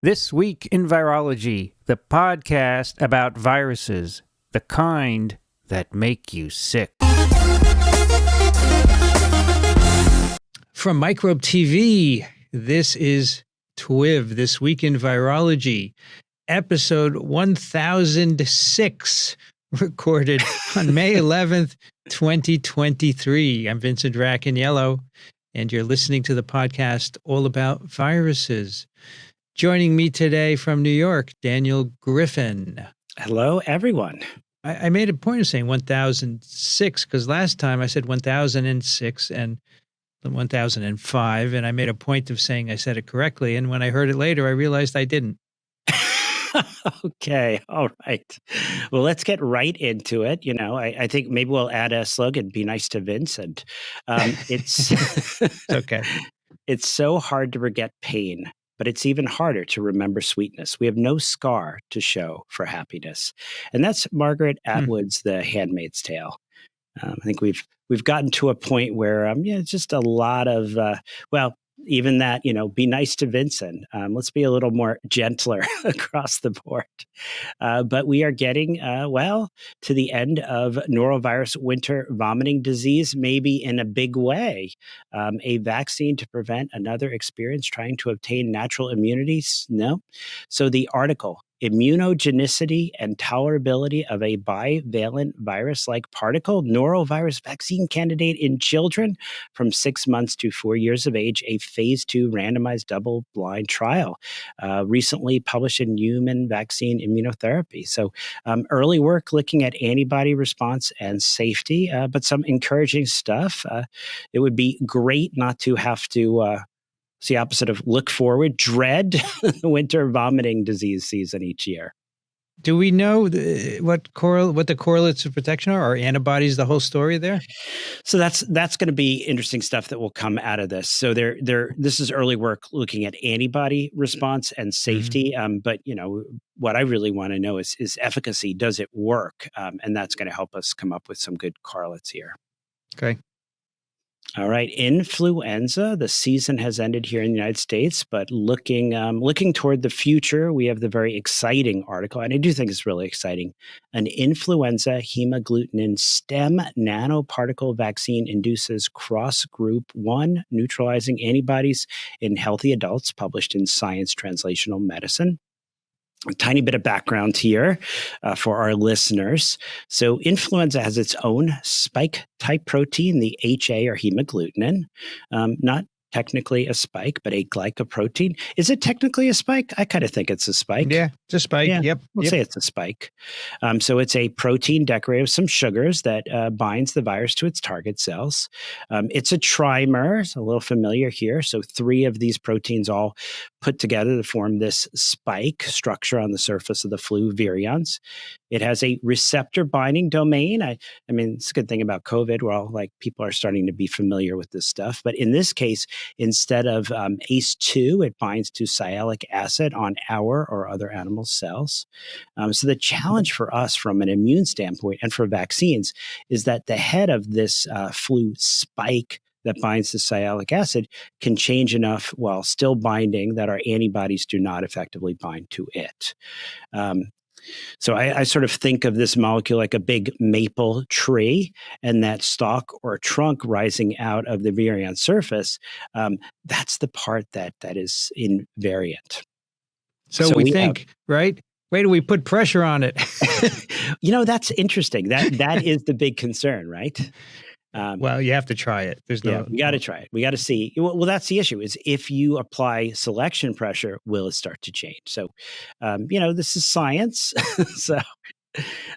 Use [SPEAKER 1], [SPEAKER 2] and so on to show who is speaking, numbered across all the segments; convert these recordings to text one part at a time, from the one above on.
[SPEAKER 1] This Week in Virology, the podcast about viruses, the kind that make you sick. From Microbe TV, this is TWiV, This Week in Virology, episode 1006, recorded on May 11th, 2023. I'm Vincent Drackiniello, and you're listening to the podcast all about viruses. Joining me today from New York, Daniel Griffin.
[SPEAKER 2] Hello, everyone.
[SPEAKER 1] I made a point of saying 1006 because last time I said 1006 and 1005, and I made a point of saying I said it correctly. And when I heard it later, I realized I didn't.
[SPEAKER 2] Okay. All right. Well, let's get right into it. You know, I think maybe we'll add a slogan, be nice to Vincent. It's
[SPEAKER 1] okay.
[SPEAKER 2] It's so hard to forget pain, but it's even harder to remember sweetness. We have no scar to show for happiness. And that's Margaret Atwood's The Handmaid's Tale. I think we've gotten to a point where, just a lot of, even that, be nice to Vincent. Let's be a little more gentler across the board. But we are getting, to the end of norovirus winter vomiting disease, maybe in a big way. A vaccine to prevent another experience trying to obtain natural immunities? No. So the article, Immunogenicity and Tolerability of a Bivalent Virus-like Particle Norovirus Vaccine Candidate in Children from 6 months to 4 years of age, a phase 2 randomized double-blind trial, recently published in Human Vaccine Immunotherapy. So early work looking at antibody response and safety, but some encouraging stuff. It would be great not to have to it's the opposite of look forward, dread the winter vomiting disease season each year.
[SPEAKER 1] Do we know what the correlates of protection are? Are antibodies the whole story there?
[SPEAKER 2] So that's going to be interesting stuff that will come out of this. So this is early work looking at antibody response and safety. But what I really want to know is efficacy. Does it work? And that's going to help us come up with some good correlates here.
[SPEAKER 1] Okay.
[SPEAKER 2] All right, influenza. The season has ended here in the United States, but looking toward the future, we have the very exciting article, and I do think it's really exciting. An influenza hemagglutinin stem nanoparticle vaccine induces cross-group 1 neutralizing antibodies in healthy adults, published in Science Translational Medicine. A tiny bit of background here for our listeners. So influenza has its own spike-type protein, the HA or hemagglutinin, not technically a spike, but a glycoprotein. Is it technically a spike? I kind of think it's a spike.
[SPEAKER 1] Yeah, it's a spike.
[SPEAKER 2] Yeah,
[SPEAKER 1] Yep.
[SPEAKER 2] We'll say it's a spike. So it's a protein decorated with some sugars that binds the virus to its target cells. It's a trimer. It's a little familiar here. So 3 of these proteins all put together to form this spike structure on the surface of the flu virions. It has a receptor binding domain. I mean, it's a good thing about COVID. Well, people are starting to be familiar with this stuff. But in this case, instead of ACE2, it binds to sialic acid on our or other animal cells. So the challenge for us from an immune standpoint and for vaccines is that the head of this flu spike that binds to sialic acid can change enough while still binding that our antibodies do not effectively bind to it. So I sort of think of this molecule like a big maple tree, and that stalk or trunk rising out of the virion surface, that's the part that is invariant.
[SPEAKER 1] So we think, right? Wait till we put pressure on it.
[SPEAKER 2] That's interesting. That is the big concern, right?
[SPEAKER 1] Well, you have to try it. We
[SPEAKER 2] got to try it. We got to see. Well, that's the issue is if you apply selection pressure, will it start to change? So, this is science. So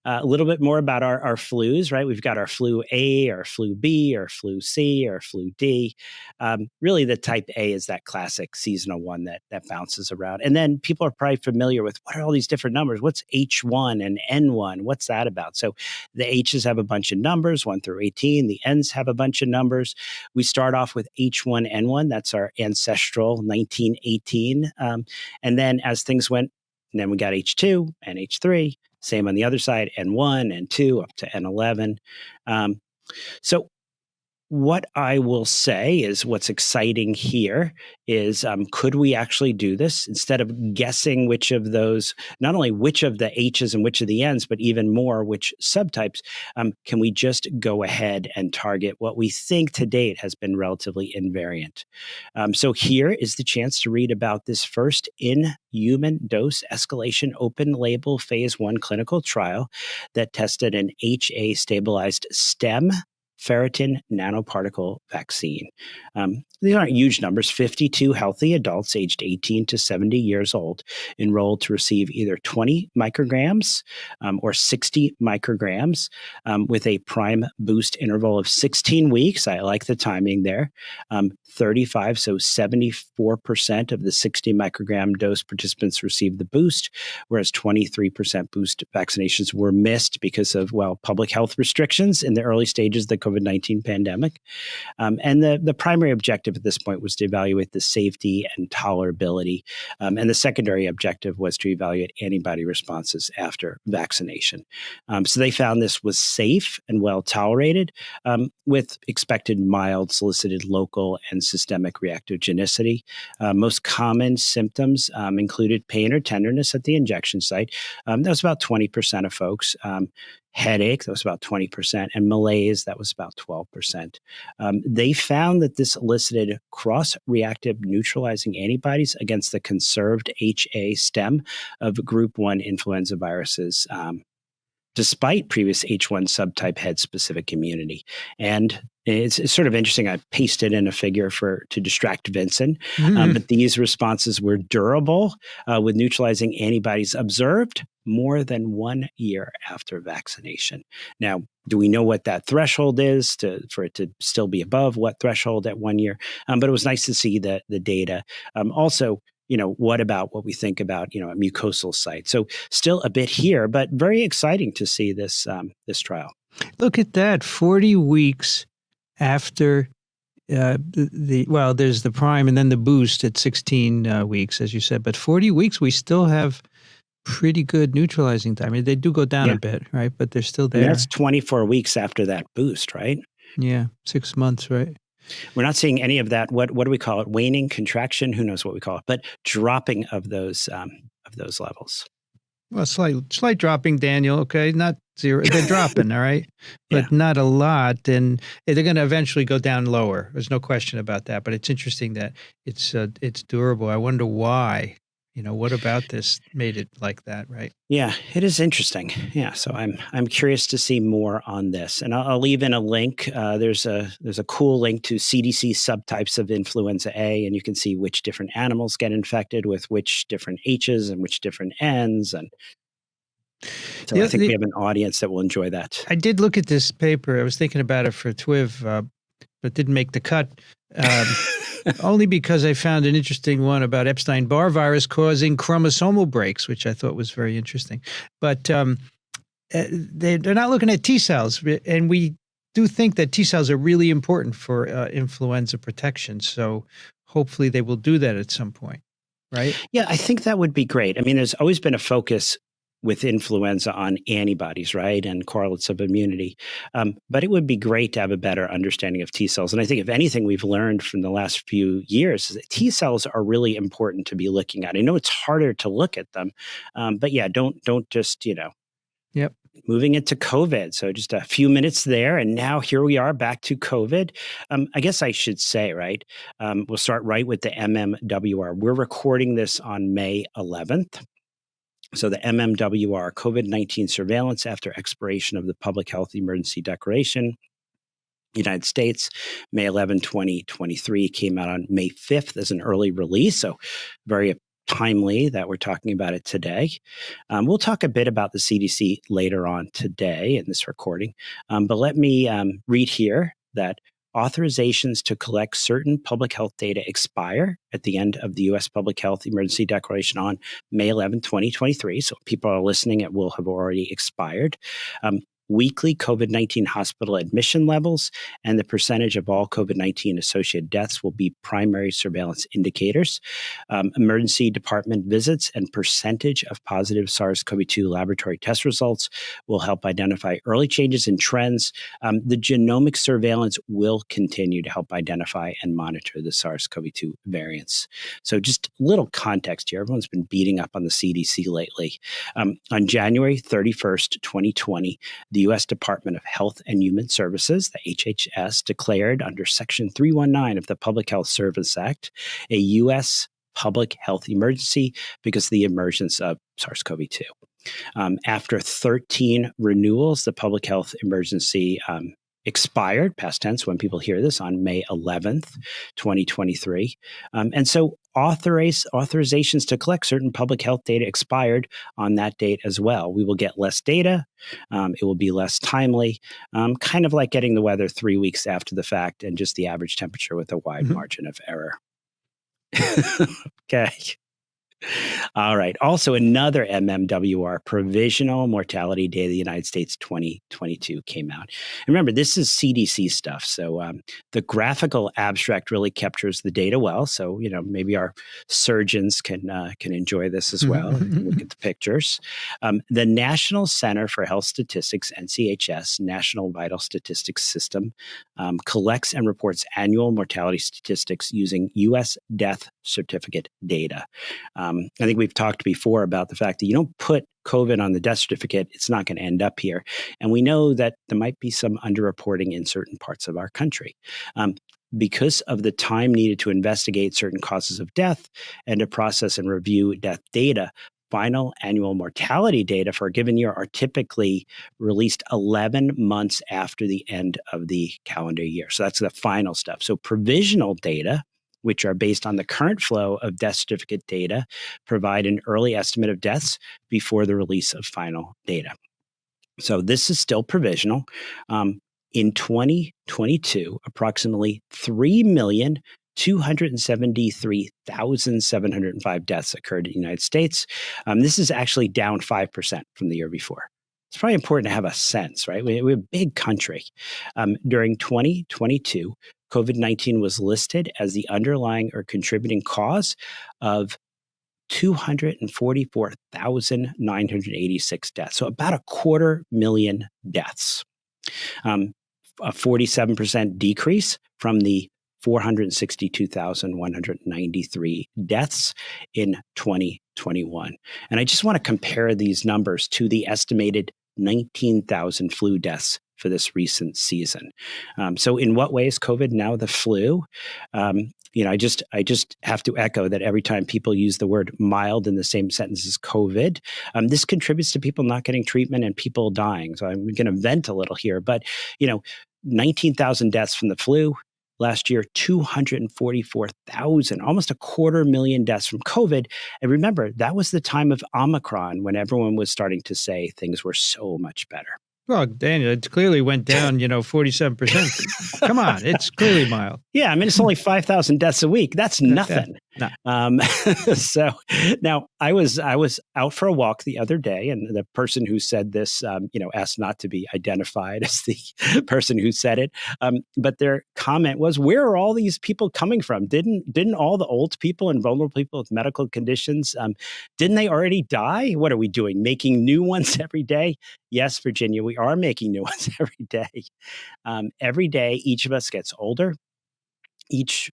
[SPEAKER 2] a little bit more about our flus, right? We've got our flu A, our flu B, our flu C, our flu D. Really, the type A is that classic seasonal one that bounces around. And then people are probably familiar with what are all these different numbers? What's H1 and N1? What's that about? So the H's have a bunch of numbers, 1 through 18. The N's have a bunch of numbers. We start off with H1N1. That's our ancestral 1918. And then as things went, then we got H2 and H3. Same on the other side, N1, N2, up to N11. So what I will say is what's exciting here is could we actually do this instead of guessing which of those, not only which of the H's and which of the N's, but even more which subtypes, can we just go ahead and target what we think to date has been relatively invariant? So here is the chance to read about this first in-human dose escalation open label phase 1 clinical trial that tested an HA-stabilized stem ferritin nanoparticle vaccine. These aren't huge numbers. 52 healthy adults aged 18 to 70 years old enrolled to receive either 20 micrograms or 60 micrograms with a prime boost interval of 16 weeks. I like the timing there. 35, so 74% of the 60 microgram dose participants received the boost, whereas 23% boost vaccinations were missed because of, public health restrictions in the early stages of the COVID-19 pandemic. And the primary objective at this point was to evaluate the safety and tolerability. And the secondary objective was to evaluate antibody responses after vaccination. So they found this was safe and well tolerated with expected mild solicited local and systemic reactogenicity. Most common symptoms included pain or tenderness at the injection site. That was about 20% of folks. Headache, that was about 20%, and malaise, that was about 12%. They found that this elicited cross-reactive neutralizing antibodies against the conserved HA stem of group 1 influenza viruses, despite previous H1 subtype had specific immunity. And it's sort of interesting. I pasted in a figure to distract Vincent, but these responses were durable with neutralizing antibodies observed more than 1 year after vaccination. Now, do we know what that threshold is for it to still be above what threshold at 1 year? But it was nice to see the data. Also, what about what we think about, a mucosal site? So still a bit here, but very exciting to see this trial.
[SPEAKER 1] Look at that, 40 weeks after there's the prime and then the boost at 16 weeks, as you said, but 40 weeks, we still have pretty good neutralizing time. I mean, they do go down a bit, right? But they're still there.
[SPEAKER 2] And that's 24 weeks after that boost, right?
[SPEAKER 1] Yeah, 6 months, right?
[SPEAKER 2] We're not seeing any of that. What do we call it? Waning, contraction? Who knows what we call it? But dropping of those levels.
[SPEAKER 1] Well, slight dropping, Daniel. Okay, not zero. They're dropping, all right, but not a lot. And they're going to eventually go down lower. There's no question about that. But it's interesting that it's durable. I wonder why. What about this made it like that, right?
[SPEAKER 2] Yeah, it is interesting. Yeah, so I'm curious to see more on this, and I'll leave in a link. There's a cool link to CDC subtypes of influenza A, and you can see which different animals get infected with which different H's and which different N's, and so I think we have an audience that will enjoy that.
[SPEAKER 1] I did look at this paper. I was thinking about it for TWiV, but didn't make the cut. Only because I found an interesting one about Epstein-Barr virus causing chromosomal breaks, which I thought was very interesting. But they're not looking at T cells, and we do think that T cells are really important for influenza protection. So hopefully they will do that at some point, right?
[SPEAKER 2] Yeah, I think that would be great. I mean, there's always been a focus with influenza on antibodies, right, and correlates of immunity. But it would be great to have a better understanding of T cells. And I think if anything we've learned from the last few years is that T cells are really important to be looking at. I know it's harder to look at them, but yeah, don't just,
[SPEAKER 1] Yep.
[SPEAKER 2] Moving into COVID. So just a few minutes there. And now here we are back to COVID. I guess I should say, right, we'll start right with the MMWR. We're recording this on May 11th. So the MMWR, COVID-19 surveillance after expiration of the Public Health Emergency Declaration, United States, May 11, 2023, came out on May 5th as an early release. So very timely that we're talking about it today. We'll talk a bit about the CDC later on today in this recording. But let me read here that authorizations to collect certain public health data expire at the end of the U.S. Public Health Emergency Declaration on May 11, 2023. So people are listening, it will have already expired. weekly COVID-19 hospital admission levels and the percentage of all COVID-19 associated deaths will be primary surveillance indicators. Emergency department visits and percentage of positive SARS-CoV-2 laboratory test results will help identify early changes in trends. The genomic surveillance will continue to help identify and monitor the SARS-CoV-2 variants. So just a little context here. Everyone's been beating up on the CDC lately. On January 31st, 2020, the U.S. Department of Health and Human Services, the HHS, declared under Section 319 of the Public Health Service Act a U.S. public health emergency because of the emergence of SARS-CoV-2. After 13 renewals, the public health emergency expired, past tense, when people hear this, on May 11th, 2023. And so authorizations to collect certain public health data expired on that date as well. We will get less data. It will be less timely, kind of like getting the weather 3 weeks after the fact and just the average temperature with a wide margin of error. Okay. All right. Also, another MMWR, provisional mortality data of the United States 2022 came out. And remember, this is CDC stuff. So the graphical abstract really captures the data well. So, maybe our surgeons can enjoy this as well. Look at the pictures. The National Center for Health Statistics, NCHS, National Vital Statistics System, collects and reports annual mortality statistics using U.S. death certificate data. I think we've talked before about the fact that you don't put COVID on the death certificate, it's not going to end up here. And we know that there might be some underreporting in certain parts of our country. Because of the time needed to investigate certain causes of death and to process and review death data, final annual mortality data for a given year are typically released 11 months after the end of the calendar year. So that's the final stuff. So provisional data, which are based on the current flow of death certificate data, provide an early estimate of deaths before the release of final data. So this is still provisional. In 2022, approximately 3,273,705 deaths occurred in the United States. This is actually down 5% from the year before. It's probably important to have a sense, right? We're a big country. During 2022, COVID-19 was listed as the underlying or contributing cause of 244,986 deaths. So about 250,000 deaths. A 47% decrease from the 462,193 deaths in 2021. And I just want to compare these numbers to the estimated 19,000 flu deaths for this recent season. So in what way is COVID now the flu? I just have to echo that every time people use the word mild in the same sentence as COVID, this contributes to people not getting treatment and people dying. So I'm going to vent a little here, but 19,000 deaths from the flu. Last year, 244,000, almost 250,000 deaths from COVID. And remember, that was the time of Omicron when everyone was starting to say things were so much better.
[SPEAKER 1] Well, Daniel, it clearly went down, 47%. Come on, it's clearly mild.
[SPEAKER 2] Yeah, I mean, it's only 5,000 deaths a week. That's nothing.
[SPEAKER 1] No.
[SPEAKER 2] So now I was out for a walk the other day, and the person who said this, asked not to be identified as the person who said it. But their comment was, "Where are all these people coming from? Didn't all the old people and vulnerable people with medical conditions, didn't they already die? What are we doing? Making new ones every day?" Yes, Virginia, we are making new ones every day. Every day, each of us gets older. Each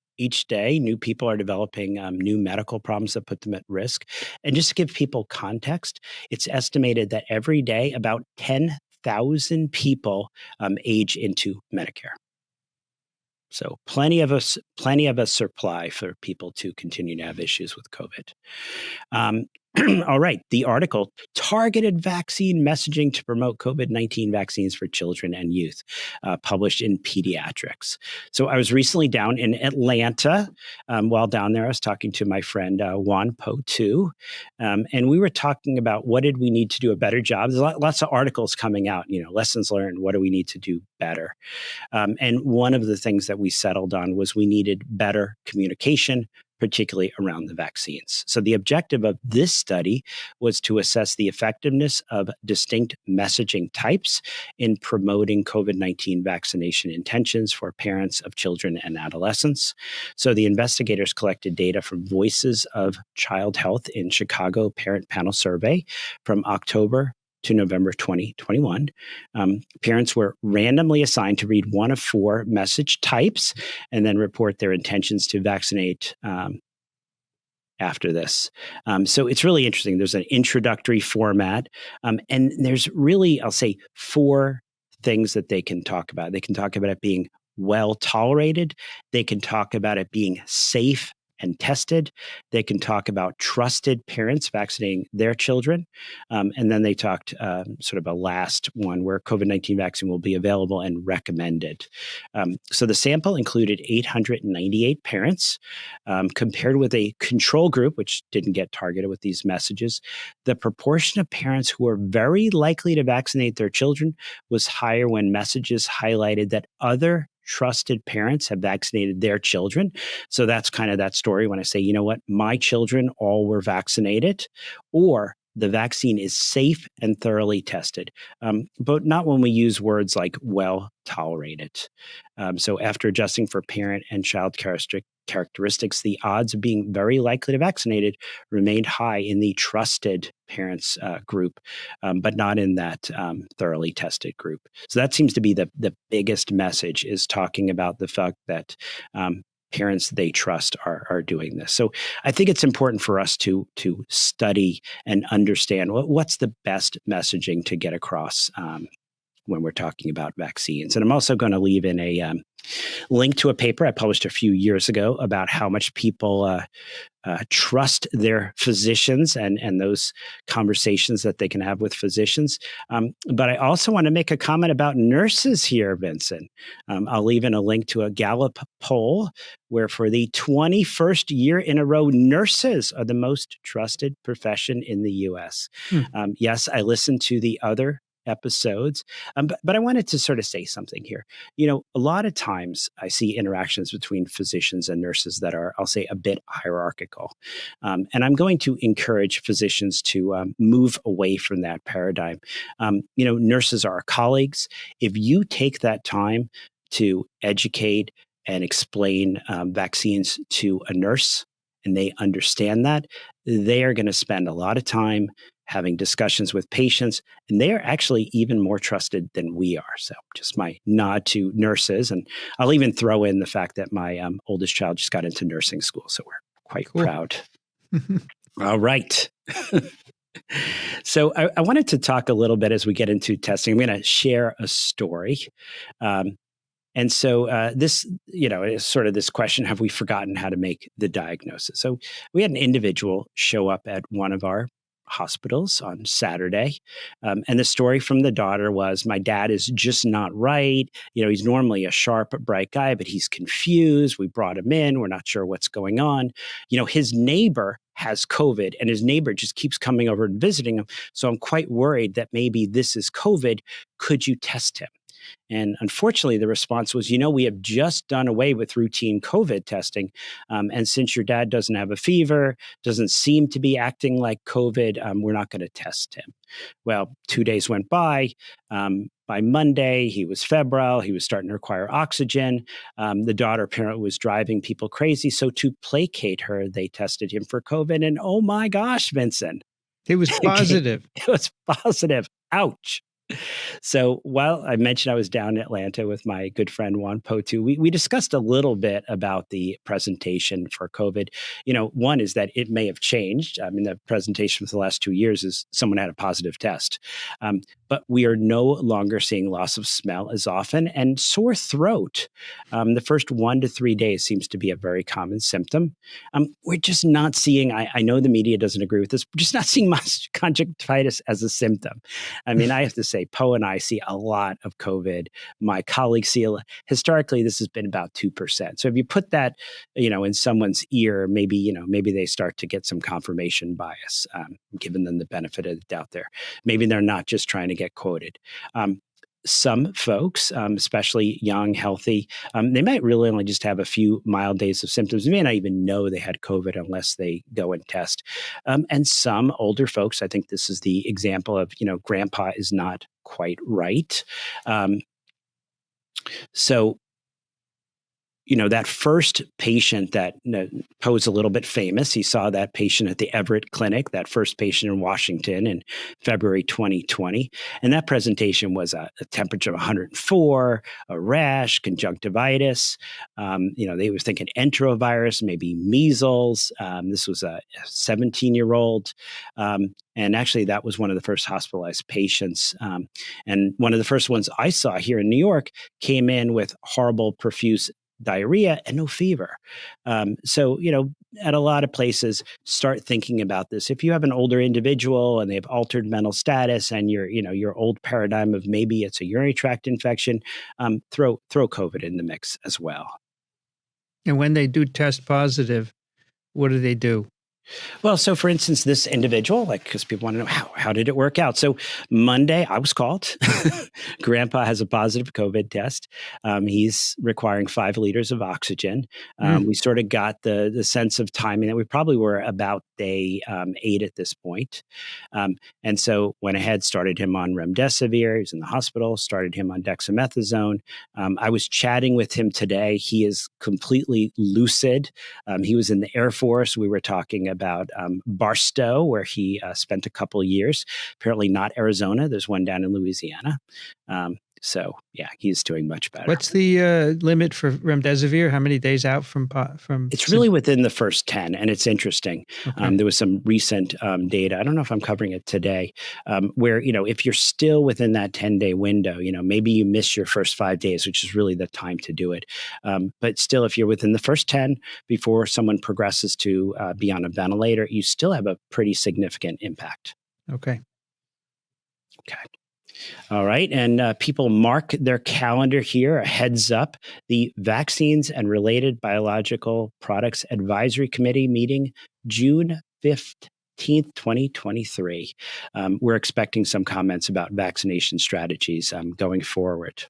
[SPEAKER 2] day, new people are developing new medical problems that put them at risk. And just to give people context, it's estimated that every day about 10,000 people age into Medicare. So plenty of us supply for people to continue to have issues with COVID. All right, the article, Targeted Vaccine Messaging to Promote COVID-19 Vaccines for Children and Youth, published in Pediatrics. So I was recently down in Atlanta. While down there, I was talking to my friend Juan Po-Tu, and we were talking about what did we need to do a better job. There's lots of articles coming out, lessons learned, what do we need to do better? And one of the things that we settled on was we needed better communication, particularly around the vaccines. So the objective of this study was to assess the effectiveness of distinct messaging types in promoting COVID-19 vaccination intentions for parents of children and adolescents. So the investigators collected data from Voices of Child Health in Chicago Parent Panel Survey from October to November 2021. Parents were randomly assigned to read one of four message types and then report their intentions to vaccinate after this. So it's really interesting. There's an introductory format, and there's really, I'll say, four things that they can talk about. They can talk about it being well tolerated. They can talk about it being safe and tested. They can talk about trusted parents vaccinating their children. And then they talked sort of a last one where COVID-19 vaccine will be available and recommended. So the sample included 898 parents compared with a control group, which didn't get targeted with these messages. The proportion of parents who were very likely to vaccinate their children was higher when messages highlighted that other trusted parents have vaccinated their children. So that's kind of that story when I say, you know what, my children all were vaccinated, or the vaccine is safe and thoroughly tested, but not when we use words like well tolerated. So after adjusting for parent and child characteristics, the odds of being very likely to vaccinated remained high in the trusted parents group, but not in that thoroughly tested group. So that seems to be the biggest message, is talking about the fact that parents they trust are doing this. So I think it's important for us to study and understand what's the best messaging to get across when we're talking about vaccines. And I'm also going to leave in a link to a paper I published a few years ago about how much people trust their physicians and those conversations that they can have with physicians. But I also want to make a comment about nurses here, Vincent. I'll leave in a link to a Gallup poll where for the 21st year in a row, nurses are the most trusted profession in the US. Yes, I listened to the other episodes. But I wanted to sort of say something here. You know, a lot of times I see interactions between physicians and nurses that are, I'll say, a bit hierarchical. And I'm going to encourage physicians to move away from that paradigm. You know, nurses are our colleagues. If you take that time to educate and explain vaccines to a nurse and they understand that, they are going to spend a lot of time having discussions with patients, and they are actually even more trusted than we are. So just my nod to nurses. And I'll even throw in the fact that my oldest child just got into nursing school. So we're quite proud. All right. So I wanted to talk a little bit as we get into testing. I'm going to share a story. And so this, you know, is sort of this question, have we forgotten how to make the diagnosis? So we had an individual show up at one of our hospitals on Saturday. And the story from the daughter was, my dad is just not right. You know, he's normally a sharp, bright guy, but he's confused. We brought him in. We're not sure what's going on. You know, his neighbor has COVID and his neighbor just keeps coming over and visiting him. So I'm quite worried that maybe this is COVID. Could you test him? And unfortunately, the response was, you know, we have just done away with routine COVID testing. And since your dad doesn't have a fever, doesn't seem to be acting like COVID, we're not going to test him. Well, 2 days went by. By Monday, he was febrile. He was starting to require oxygen. The daughter apparently was driving people crazy. So to placate her, they tested him for COVID. And oh my gosh, Vincent.
[SPEAKER 1] It was positive.
[SPEAKER 2] It was positive. Ouch. So while I mentioned I was down in Atlanta with my good friend Juan Potu, we discussed a little bit about the presentation for COVID. You know, one is that it may have changed. I mean, the presentation for the last 2 years is someone had a positive test. But we are no longer seeing loss of smell as often, and sore throat. The first 1 to 3 days seems to be a very common symptom. We're just not seeing, I know the media doesn't agree with this, we're just not seeing much conjunctivitis as a symptom. I mean, I have to say, Poe and I see a lot of COVID. My colleagues see, historically, this has been about 2%. So if you put that, you know, in someone's ear, maybe, you know, maybe they start to get some confirmation bias, giving them the benefit of the doubt there. Maybe they're not just trying to get quoted. some folks, especially young, healthy, they might really only just have a few mild days of symptoms. They may not even know they had COVID unless they go and test. And some older folks, I think this is the example of, grandpa is not quite right. So that first patient that Poe's a little bit famous. He saw that patient at the Everett Clinic, that first patient in Washington in February 2020. And that presentation was a temperature of 104, a rash, conjunctivitis. They were thinking enterovirus, maybe measles. This was a 17-year-old. And actually, that was one of the first hospitalized patients. And one of the first ones I saw here in New York came in with horrible, profuse diarrhea and no fever. So, at a lot of places, start thinking about this. If you have an older individual and they have altered mental status and your old paradigm of maybe it's a urinary tract infection, throw COVID in the mix as well.
[SPEAKER 1] And when they do test positive, what do they do?
[SPEAKER 2] Well, so for instance, this individual, because people want to know how did it work out? So Monday, I was called. Grandpa has a positive COVID test. He's requiring 5 liters of oxygen. We sort of got the sense of timing that we probably were about day 8 at this point. And so went ahead, started him on remdesivir. He was in the hospital, started him on dexamethasone. I was chatting with him today. He is completely lucid. He was in the Air Force. We were talking about Barstow, where he spent a couple of years. Apparently not Arizona. There's one down in Louisiana. So yeah, he's doing much better.
[SPEAKER 1] What's the limit for remdesivir? How many days out from?
[SPEAKER 2] It's really within the first 10, and it's interesting. Okay. There was some recent data. I don't know if I'm covering it today, where if you're still within that 10-day window, maybe you miss your first 5 days, which is really the time to do it. But still, if you're within the first 10 before someone progresses to be on a ventilator, you still have a pretty significant impact.
[SPEAKER 1] Okay.
[SPEAKER 2] All right. And people mark their calendar here, a heads up, the Vaccines and Related Biological Products Advisory Committee meeting, June 15th, 2023. We're expecting some comments about vaccination strategies going forward.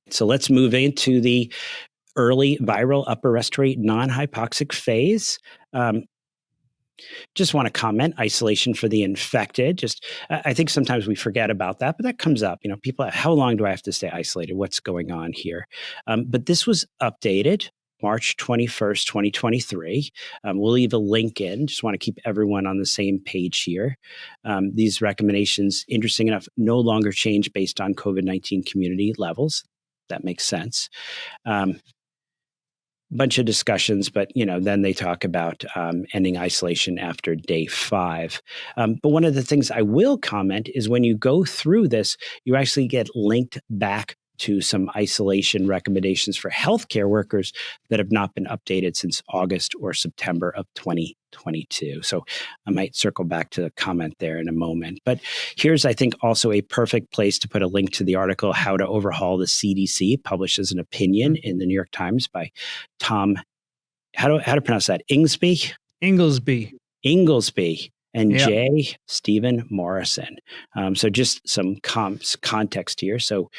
[SPEAKER 2] So let's move into the early viral upper respiratory non-hypoxic phase. Just want to comment, isolation for the infected. I think sometimes we forget about that, but that comes up. People, how long do I have to stay isolated? What's going on here? But this was updated March 21st, 2023. We'll leave a link in. Just want to keep everyone on the same page here. These recommendations, interesting enough, no longer change based on COVID-19 community levels. That makes sense. Bunch of discussions, but then they talk about ending isolation after day 5. But one of the things I will comment is when you go through this, you actually get linked back to some isolation recommendations for healthcare workers that have not been updated since August or September of 2022. So I might circle back to the comment there in a moment. But here's, I think, also a perfect place to put a link to the article, How to Overhaul the CDC, published as an opinion in the New York Times by Tom, how to pronounce that? Inglesby, and yep. J. Stephen Morrison. So just some context here. So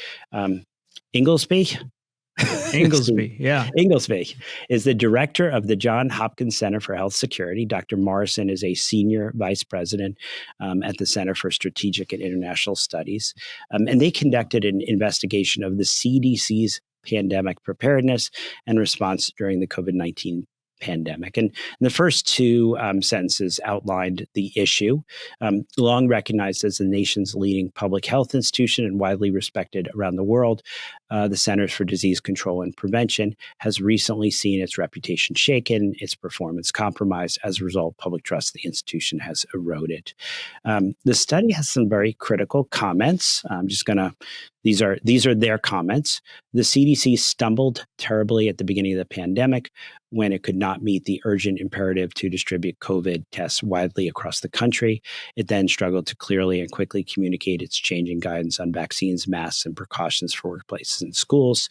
[SPEAKER 2] Inglesby,
[SPEAKER 1] yeah.
[SPEAKER 2] Inglesby is the director of the Johns Hopkins Center for Health Security. Dr. Morrison is a senior vice president at the Center for Strategic and International Studies. And they conducted an investigation of the CDC's pandemic preparedness and response during the COVID-19 pandemic. And the first 2 sentences outlined the issue. Long recognized as the nation's leading public health institution and widely respected around the world, the Centers for Disease Control and Prevention has recently seen its reputation shaken, its performance compromised. As a result, public trust in the institution has eroded. The study has some very critical comments. I'm just going to These are their comments. The CDC stumbled terribly at the beginning of the pandemic when it could not meet the urgent imperative to distribute COVID tests widely across the country. It then struggled to clearly and quickly communicate its changing guidance on vaccines, masks, and precautions for workplaces and schools.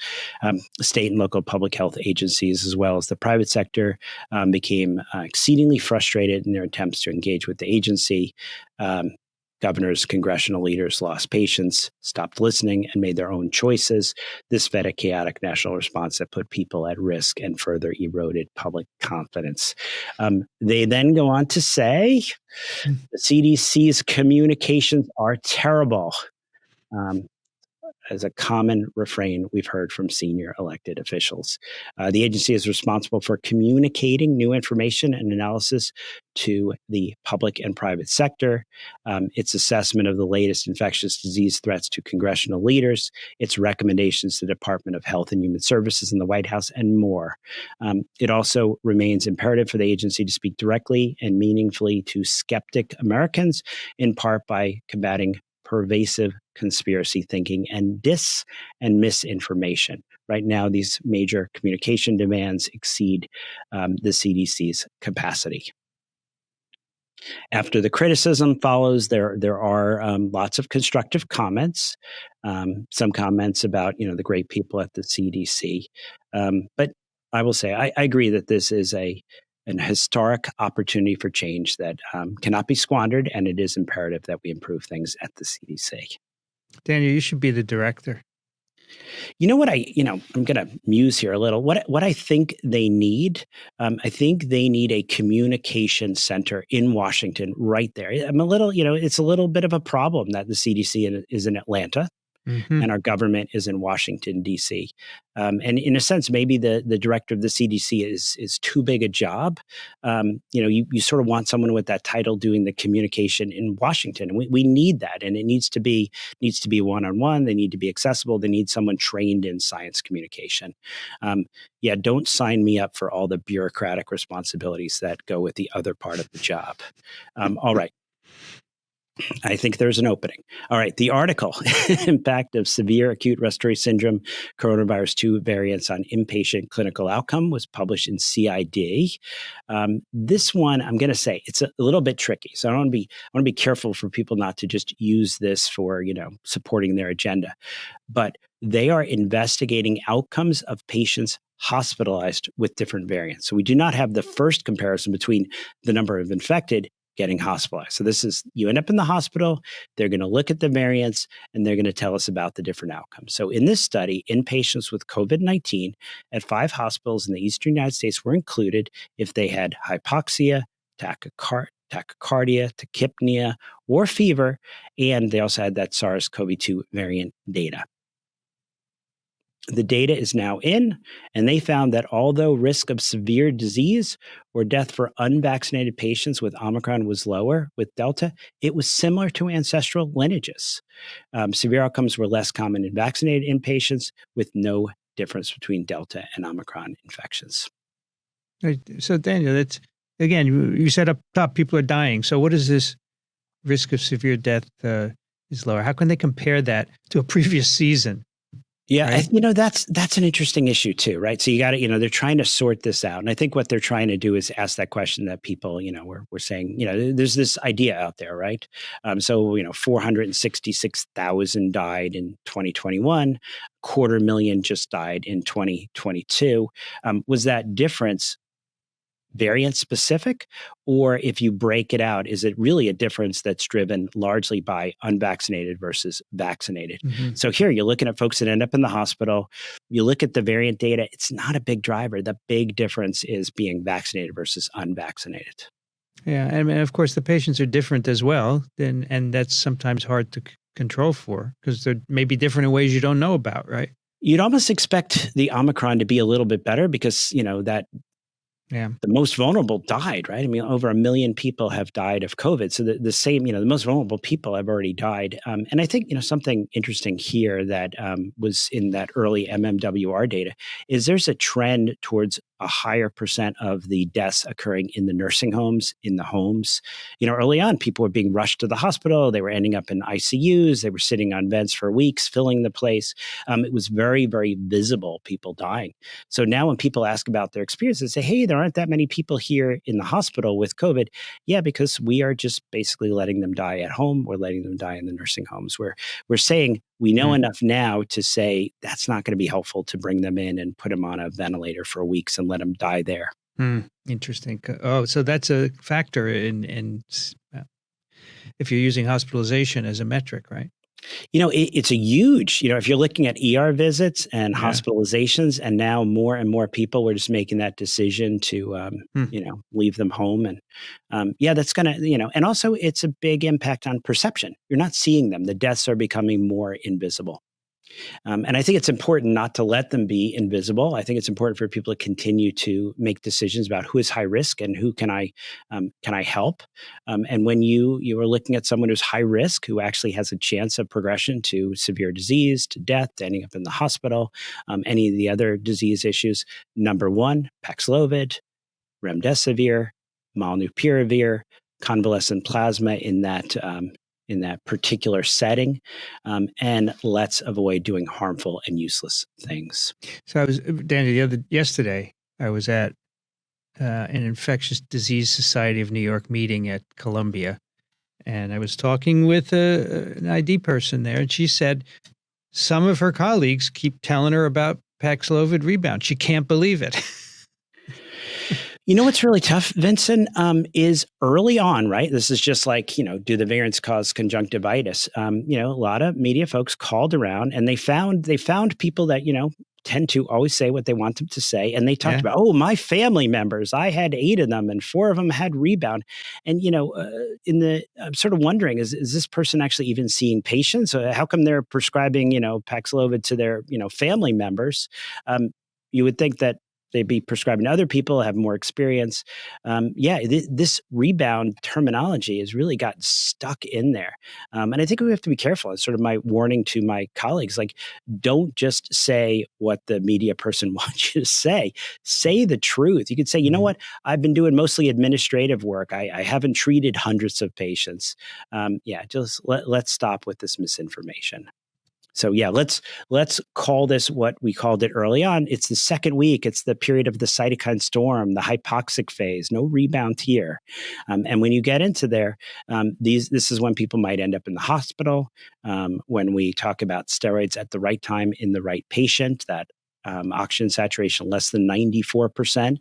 [SPEAKER 2] State and local public health agencies, as well as the private sector, became exceedingly frustrated in their attempts to engage with the agency. Governors, congressional leaders lost patience, stopped listening, and made their own choices. This fed a chaotic national response that put people at risk and further eroded public confidence. They then go on to say the CDC's communications are terrible. As a common refrain we've heard from senior elected officials. The agency is responsible for communicating new information and analysis to the public and private sector, its assessment of the latest infectious disease threats to congressional leaders, its recommendations to the Department of Health and Human Services in the White House, and more. It also remains imperative for the agency to speak directly and meaningfully to skeptic Americans, in part by combating pervasive conspiracy thinking and misinformation. Right now, these major communication demands exceed the CDC's capacity. After the criticism follows, there are lots of constructive comments. Some comments about the great people at the CDC, but I will say I agree that this is an historic opportunity for change that cannot be squandered, and it is imperative that we improve things at the CDC.
[SPEAKER 1] Daniel, you should be the director.
[SPEAKER 2] You know what I'm going to muse here a little. What I think they need, I think they need a communication center in Washington right there. I'm a little, it's a little bit of a problem that the CDC is in Atlanta.
[SPEAKER 1] Mm-hmm.
[SPEAKER 2] And our government is in Washington, D.C. And in a sense, maybe the director of the CDC is too big a job. You sort of want someone with that title doing the communication in Washington. And we need that. And it needs to be one-on-one. They need to be accessible. They need someone trained in science communication. Don't sign me up for all the bureaucratic responsibilities that go with the other part of the job. All right. I think there's an opening. All right. The article, Impact of Severe Acute Respiratory Syndrome, Coronavirus 2 Variants on Inpatient Clinical Outcome, was published in CID. This one, I'm going to say, it's a little bit tricky. So I want to be careful for people not to just use this for, supporting their agenda. But they are investigating outcomes of patients hospitalized with different variants. So we do not have the first comparison between the number of infected getting hospitalized. So this is, you end up in the hospital, they're going to look at the variants, and they're going to tell us about the different outcomes. So in this study, inpatients with COVID-19 at 5 hospitals in the eastern United States were included if they had hypoxia, tachycardia, tachypnea, or fever, and they also had that SARS-CoV-2 variant data. The data is now in, and they found that although risk of severe disease or death for unvaccinated patients with Omicron was lower with Delta, it was similar to ancestral lineages. Severe outcomes were less common in vaccinated inpatients, with no difference between Delta and Omicron infections.
[SPEAKER 1] So, Daniel, that's, again, you said up top people are dying. So what is this risk of severe death is lower? How can they compare that to a previous season?
[SPEAKER 2] Yeah,
[SPEAKER 1] right?
[SPEAKER 2] That's an interesting issue too, right? So you got to, they're trying to sort this out, and I think what they're trying to do is ask that question that people, we're saying, there's this idea out there, right? 466,000 died in 2021, 250,000 just died in 2022. Was that difference variant specific, or if you break it out, is it really a difference that's driven largely by unvaccinated versus vaccinated? Mm-hmm. So here you're looking at folks that end up in the hospital. You look at the variant data, it's not a big driver. The big difference is being vaccinated versus unvaccinated.
[SPEAKER 1] Yeah, and of course the patients are different as well, and that's sometimes hard to control for because they're maybe different in ways you don't know about, right?
[SPEAKER 2] You'd almost expect the Omicron to be a little bit better because, the most vulnerable died, right? I mean, over 1 million people have died of COVID. So the same, the most vulnerable people have already died. And I think, something interesting here that was in that early MMWR data is there's a trend towards a higher percent of the deaths occurring in the nursing homes, in the homes. Early on, people were being rushed to the hospital. They were ending up in ICUs. They were sitting on vents for weeks, filling the place. It was very, very visible, people dying. So now when people ask about their experience, they say, hey, there aren't that many people here in the hospital with COVID. Yeah, because we are just basically letting them die at home. We're letting them die in the nursing homes. We're saying we know enough now to say that's not going to be helpful to bring them in and put them on a ventilator for weeks and let them die there.
[SPEAKER 1] Interesting. Oh, so that's a factor in if you're using hospitalization as a metric, right?
[SPEAKER 2] It's a huge, if you're looking at ER visits and hospitalizations, and now more and more people are just making that decision to, leave them home. And that's going to, and also it's a big impact on perception. You're not seeing them. The deaths are becoming more invisible. And I think it's important not to let them be invisible. I think it's important for people to continue to make decisions about who is high risk and who can I help. And when you are looking at someone who's high risk, who actually has a chance of progression to severe disease, to death, to ending up in the hospital, any of the other disease issues, number one, Paxlovid, remdesivir, molnupiravir, convalescent plasma in that particular setting, and let's avoid doing harmful and useless things.
[SPEAKER 1] So I was, Danny, yesterday I was at an infectious disease society of New York meeting at Columbia, and I was talking with an ID person there, and she said some of her colleagues keep telling her about Paxlovid rebound. She can't believe it.
[SPEAKER 2] What's really tough, Vincent, is early on, right? This is just like, do the variants cause conjunctivitis? A lot of media folks called around and they found people that, tend to always say what they want them to say. And they talked about, my family members, I had 8 of them and 4 of them had rebound. And, I'm sort of wondering, is this person actually even seeing patients? How come they're prescribing, Paxlovid to their, family members? You would think that they'd be prescribing to other people, have more experience. This rebound terminology has really got stuck in there. And I think we have to be careful. It's sort of my warning to my colleagues, like, don't just say what the media person wants you to say. Say the truth. You could say, you know what, I've been doing mostly administrative work. I haven't treated hundreds of patients. Just let's stop with this misinformation. So let's call this what we called it early on. It's the second week. It's the period of the cytokine storm, the hypoxic phase. No rebound here. And when you get into there, this is when people might end up in the hospital. When we talk about steroids at the right time in the right patient, that oxygen saturation less than 94%,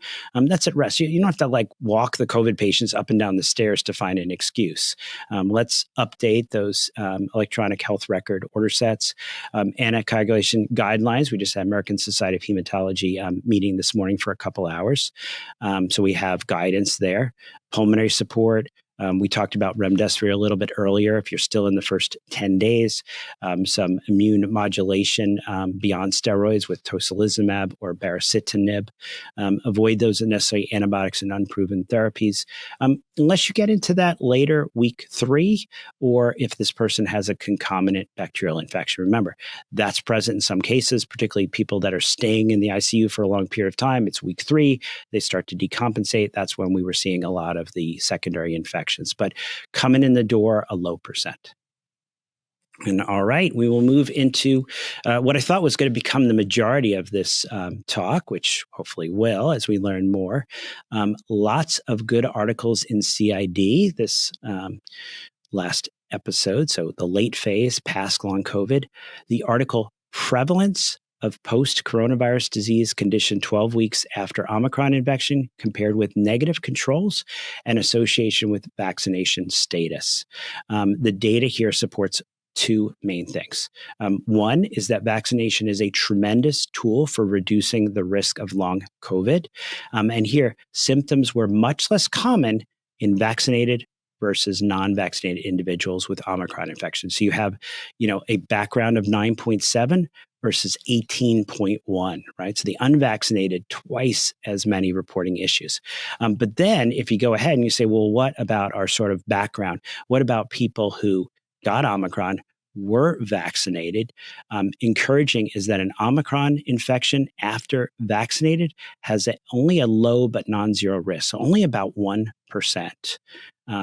[SPEAKER 2] that's at rest. You don't have to walk the COVID patients up and down the stairs to find an excuse. Let's update those electronic health record order sets, anticoagulation guidelines. We just had American Society of Hematology meeting this morning for a couple hours. So we have guidance there. Pulmonary support. We talked about remdesivir a little bit earlier. If you're still in the first 10 days, some immune modulation beyond steroids with tocilizumab or baricitinib. Avoid those unnecessary antibiotics and unproven therapies. Unless you get into that later, week 3, or if this person has a concomitant bacterial infection. Remember, that's present in some cases, particularly people that are staying in the ICU for a long period of time. It's week 3. They start to decompensate. That's when we were seeing a lot of the secondary infections. But coming in the door, a low percent. And all right, we will move into what I thought was going to become the majority of this talk, which hopefully will as we learn more. Lots of good articles in CID this last episode. So the late phase, past long COVID, the article Prevalence of post-coronavirus disease condition 12 weeks after Omicron infection compared with negative controls and association with vaccination status. The data here supports 2 main things. One is that vaccination is a tremendous tool for reducing the risk of long COVID. And here, symptoms were much less common in vaccinated versus non-vaccinated individuals with Omicron infection. So you have, a background of 9.7 versus 18.1, right? So the unvaccinated, twice as many reporting issues. But then if you go ahead and you say, well, what about our sort of background? What about people who got Omicron, were vaccinated? Encouraging is that an Omicron infection after vaccinated has only a low but non-zero risk, so only about 1%.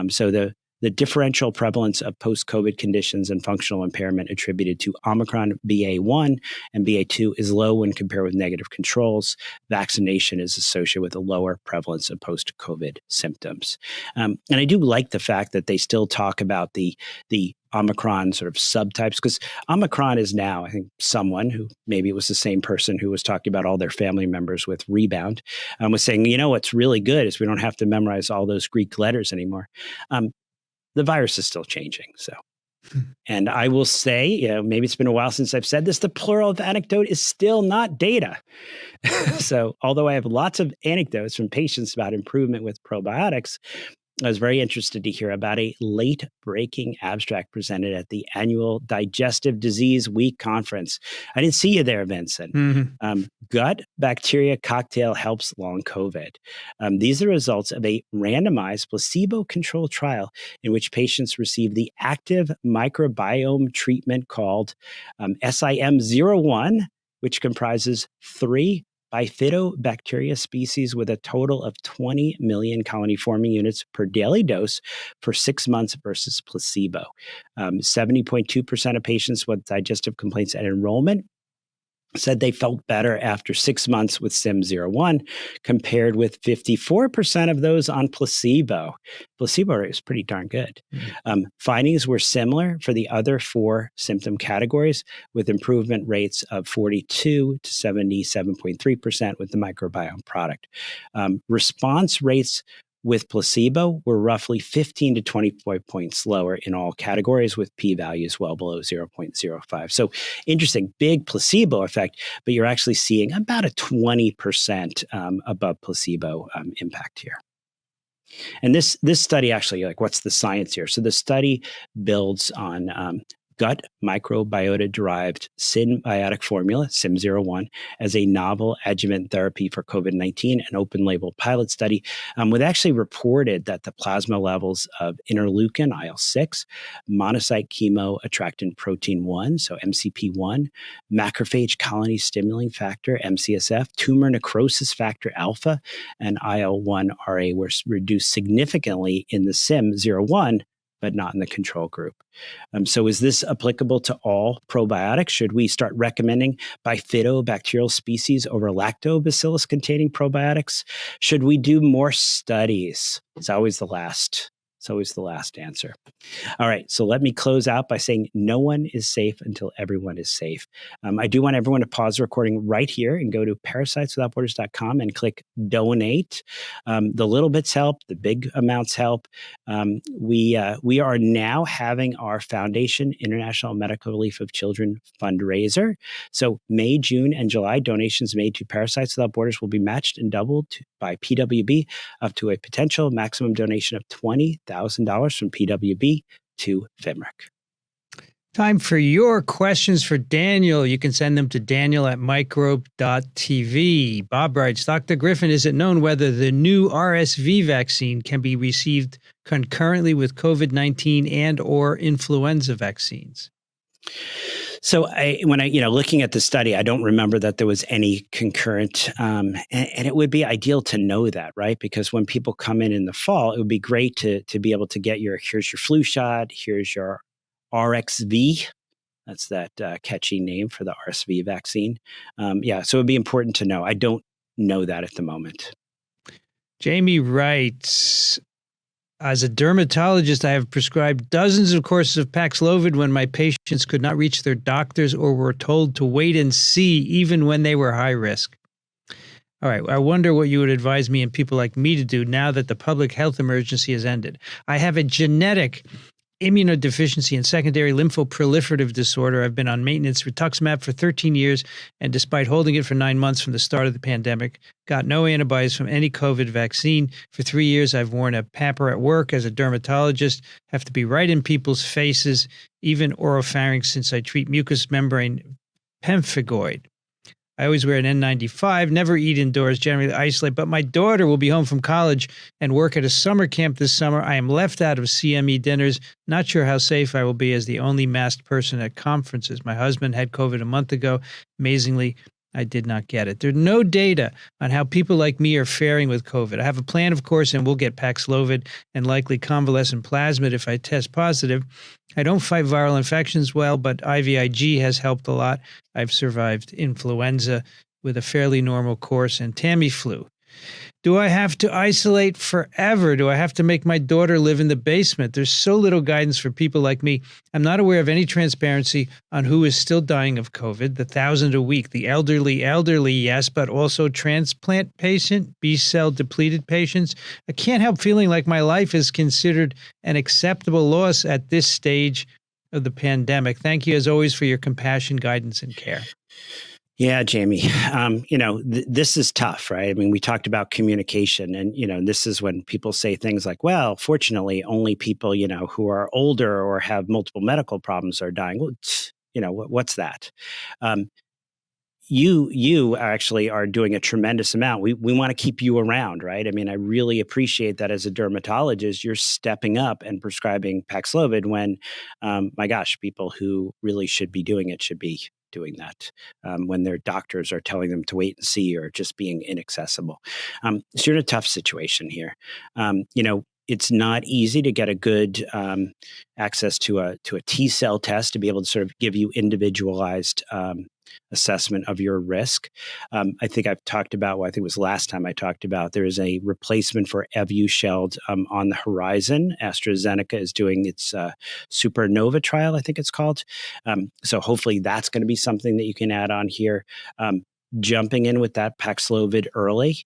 [SPEAKER 2] So the differential prevalence of post-COVID conditions and functional impairment attributed to Omicron BA1 and BA2 is low when compared with negative controls. Vaccination is associated with a lower prevalence of post-COVID symptoms. And I do like the fact that they still talk about the Omicron sort of subtypes, because Omicron is now, I think, someone who maybe it was the same person who was talking about all their family members with rebound, was saying, what's really good is we don't have to memorize all those Greek letters anymore. the virus is still changing. So, and I will say, maybe it's been a while since I've said this, the plural of anecdote is still not data. So although I have lots of anecdotes from patients about improvement with probiotics, I was very interested to hear about a late-breaking abstract presented at the annual Digestive Disease Week conference. I didn't see you there, Vincent. Gut bacteria cocktail helps long COVID. These are results of a randomized placebo-controlled trial in which patients received the active microbiome treatment called SIM01, which comprises 3 bifidobacteria species with a total of 20 million colony-forming units per daily dose for 6 months versus placebo. 70.2% of patients with digestive complaints at enrollment said they felt better after 6 months with SIM01, compared with 54% of those on placebo. Placebo rate is pretty darn good. Findings were similar for the other 4 symptom categories, with improvement rates of 42 to 77.3% with the microbiome product. Response rates with placebo were roughly 15 to 24 points lower in all categories, with p-values well below 0.05. So interesting, big placebo effect, but you're actually seeing about a 20% above placebo impact here. And this study actually, like, what's the science here? So the study builds on gut microbiota-derived symbiotic formula, SIM01, as a novel adjuvant therapy for COVID-19, an open-label pilot study, with actually reported that the plasma levels of interleukin, IL-6, monocyte chemoattractant protein 1, so MCP1, macrophage colony stimulating factor, MCSF, tumor necrosis factor alpha, and IL-1RA were reduced significantly in the SIM01, but not in the control group. So is this applicable to all probiotics? Should we start recommending bifidobacterial species over lactobacillus-containing probiotics? Should we do more studies? It's always the last answer. All right, so let me close out by saying no one is safe until everyone is safe. I do want everyone to pause the recording right here and go to parasiteswithoutborders.com and click donate. The little bits help, the big amounts help. We are now having our Foundation International Medical Relief of Children fundraiser. So May, June, and July donations made to Parasites Without Borders will be matched and doubled by PWB up to a potential maximum donation of $20,000 from PWB to FIMRIC.
[SPEAKER 1] Time for your questions for Daniel. You can send them to daniel@microbe.tv. Bob writes, Dr. Griffin, is it known whether the new RSV vaccine can be received concurrently with COVID-19 and or influenza vaccines?
[SPEAKER 2] So when I looking at the study, I don't remember that there was any concurrent, and it would be ideal to know that, right? Because when people come in the fall, it would be great to be able to get here's your flu shot, here's your RXV. That's that catchy name for the RSV vaccine. So it would be important to know. I don't know that at the moment.
[SPEAKER 1] Jamie writes, as a dermatologist, I have prescribed dozens of courses of Paxlovid when my patients could not reach their doctors or were told to wait and see, even when they were high risk. All right, I wonder what you would advise me and people like me to do now that the public health emergency has ended. I have a genetic immunodeficiency and secondary lymphoproliferative disorder. I've been on maintenance rituximab for 13 years, and despite holding it for 9 months from the start of the pandemic, got no antibodies from any COVID vaccine. For 3 years, I've worn a pamper at work as a dermatologist, have to be right in people's faces, even oropharynx, since I treat mucous membrane pemphigoid. I always wear an N95, never eat indoors, generally isolate, but my daughter will be home from college and work at a summer camp this summer. I am left out of CME dinners, not sure how safe I will be as the only masked person at conferences. My husband had COVID a month ago. Amazingly, I did not get it. There's no data on how people like me are faring with COVID. I have a plan, of course, and we'll get Paxlovid and likely convalescent plasmid if I test positive. I don't fight viral infections well, but IVIG has helped a lot. I've survived influenza with a fairly normal course and Tamiflu. Do I have to isolate forever? Do I have to make my daughter live in the basement? There's so little guidance for people like me. I'm not aware of any transparency on who is still dying of COVID. The 1,000 a week, the elderly, yes, but also transplant patient, B-cell depleted patients. I can't help feeling like my life is considered an acceptable loss at this stage of the pandemic. Thank you, as always, for your compassion, guidance, and care.
[SPEAKER 2] Yeah, Jamie, this is tough, right? I mean, we talked about communication, and, this is when people say things like, well, fortunately, only people, who are older or have multiple medical problems are dying. Well, what's that? You actually are doing a tremendous amount. We want to keep you around, right? I mean, I really appreciate that as a dermatologist, you're stepping up and prescribing Paxlovid when, my gosh, people who really should be doing it should be doing that when their doctors are telling them to wait and see or just being inaccessible. So you're in a tough situation here. It's not easy to get a good access to a T cell test to be able to sort of give you individualized assessment of your risk. I think I've talked about, I think it was last time I talked about, there is a replacement for Evusheld on the horizon. AstraZeneca is doing its Supernova trial, I think it's called. So hopefully that's going to be something that you can add on here. Jumping in with that Paxlovid early.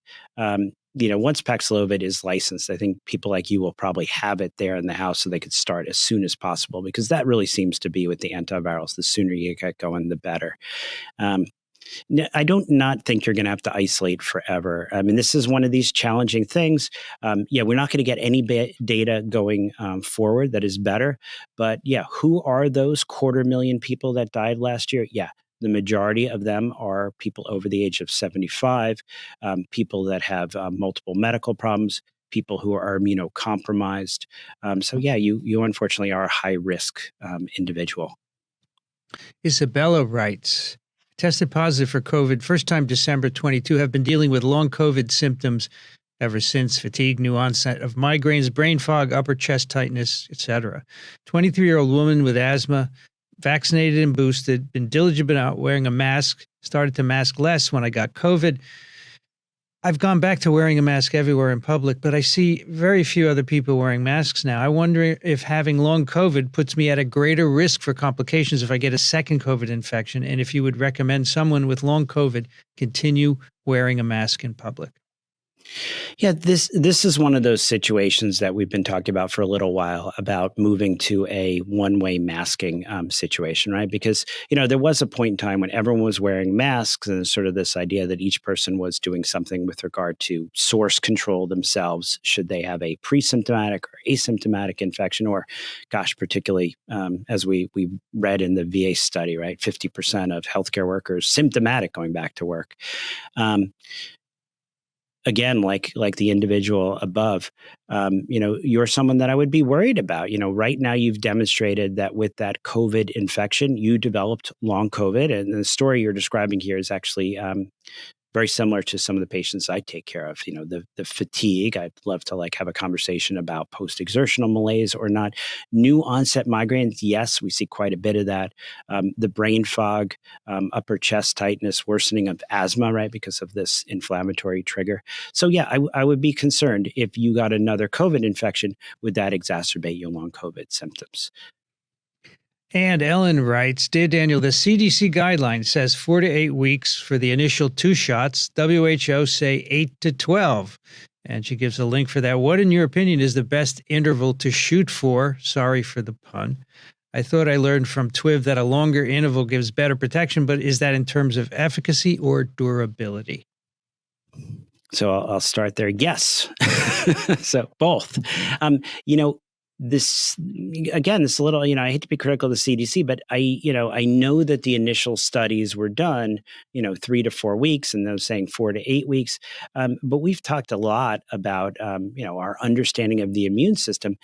[SPEAKER 2] Once Paxlovid is licensed, I think people like you will probably have it there in the house so they could start as soon as possible, because that really seems to be with the antivirals. The sooner you get going, the better. I don't not think you're going to have to isolate forever. I mean, this is one of these challenging things. We're not going to get any data going forward that is better. But who are those 250,000 people that died last year? Yeah. The majority of them are people over the age of 75, people that have multiple medical problems, people who are immunocompromised. You unfortunately are a high-risk individual.
[SPEAKER 1] Isabella writes, tested positive for COVID, first time December 22, have been dealing with long COVID symptoms ever since: fatigue, new onset of migraines, brain fog, upper chest tightness, etc. 23-year-old woman with asthma, vaccinated and boosted, been diligent about wearing a mask, started to mask less when I got COVID. I've gone back to wearing a mask everywhere in public, but I see very few other people wearing masks now. I wonder if having long COVID puts me at a greater risk for complications if I get a second COVID infection, and if you would recommend someone with long COVID continue wearing a mask in public.
[SPEAKER 2] Yeah, this is one of those situations that we've been talking about for a little while, about moving to a one-way masking situation, right? Because, there was a point in time when everyone was wearing masks, and sort of this idea that each person was doing something with regard to source control themselves, should they have a pre-symptomatic or asymptomatic infection, or, gosh, particularly as we read in the VA study, right? 50% of healthcare workers symptomatic going back to work. Again, like the individual above, you're someone that I would be worried about. Right now you've demonstrated that with that COVID infection, you developed long COVID. And the story you're describing here is actually very similar to some of the patients I take care of. The fatigue. I'd love to have a conversation about post-exertional malaise or not. New onset migraines. Yes, we see quite a bit of that. The brain fog, upper chest tightness, worsening of asthma, right, because of this inflammatory trigger. So I would be concerned if you got another COVID infection, would that exacerbate your long COVID symptoms?
[SPEAKER 1] And Ellen writes, Dear Daniel, the CDC guideline says 4 to 8 weeks for the initial 2 shots. WHO say 8 to 12. And she gives a link for that. What, in your opinion, is the best interval to shoot for? Sorry for the pun. I thought I learned from TWiV that a longer interval gives better protection, but is that in terms of efficacy or durability?
[SPEAKER 2] So I'll start there. Yes. So both. This again, this a little, I hate to be critical of the CDC, but I know that the initial studies were done, 3 to 4 weeks, and those saying 4 to 8 weeks. But we've talked a lot about, our understanding of the immune system.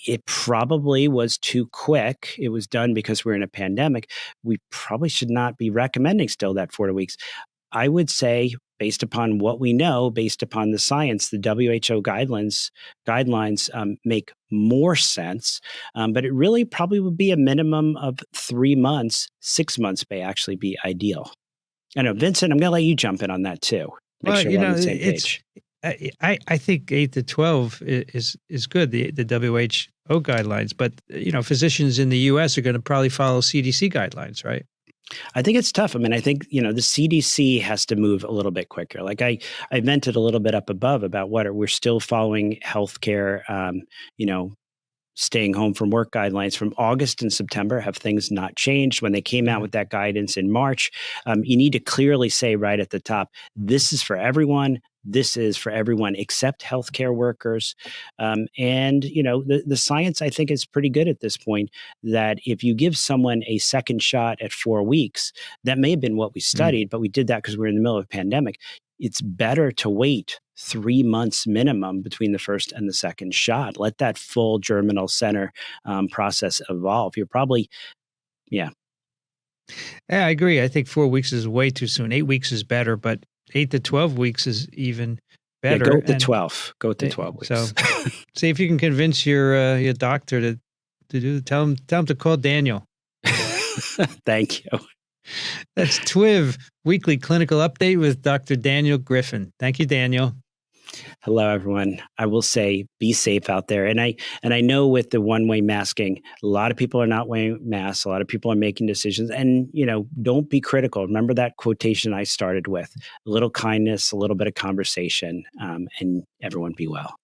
[SPEAKER 2] It probably was too quick. It was done because we're in a pandemic. We probably should not be recommending still that 4 to weeks. I would say, based upon what we know, based upon the science, the WHO guidelines make more sense. But it really probably would be a minimum of 3 months. 6 months may actually be ideal. I know, Vincent, I'm going to let you jump in on that too. Make sure we're on the same page.
[SPEAKER 1] I think 8 to 12 is good, the WHO guidelines, but physicians in the US are going to probably follow CDC guidelines, right?
[SPEAKER 2] I think it's tough. I mean, I think, the CDC has to move a little bit quicker. Like I vented a little bit up above about we're still following healthcare, staying home from work guidelines from August and September. Have things not changed? When they came out with that guidance in March, you need to clearly say right at the top, this is for everyone. This is for everyone except healthcare workers. The science, I think, is pretty good at this point, that if you give someone a second shot at 4 weeks, that may have been what we studied, but we did that because we were in the middle of a pandemic. It's better to wait 3 months minimum between the first and the second shot. Let that full germinal center process evolve. You're probably, yeah.
[SPEAKER 1] Yeah, I agree. I think 4 weeks is way too soon. 8 weeks is better, but 8 to 12 weeks is even better.
[SPEAKER 2] Yeah, go with the 12. Go with the 12 weeks.
[SPEAKER 1] So see if you can convince your doctor to do. Tell him to call Daniel.
[SPEAKER 2] Thank you.
[SPEAKER 1] That's TWiV, Weekly Clinical Update with Dr. Daniel Griffin. Thank you, Daniel.
[SPEAKER 2] Hello, everyone. I will say, be safe out there. And I know with the one-way masking, a lot of people are not wearing masks. A lot of people are making decisions. And, don't be critical. Remember that quotation I started with: a little kindness, a little bit of conversation, and everyone be well.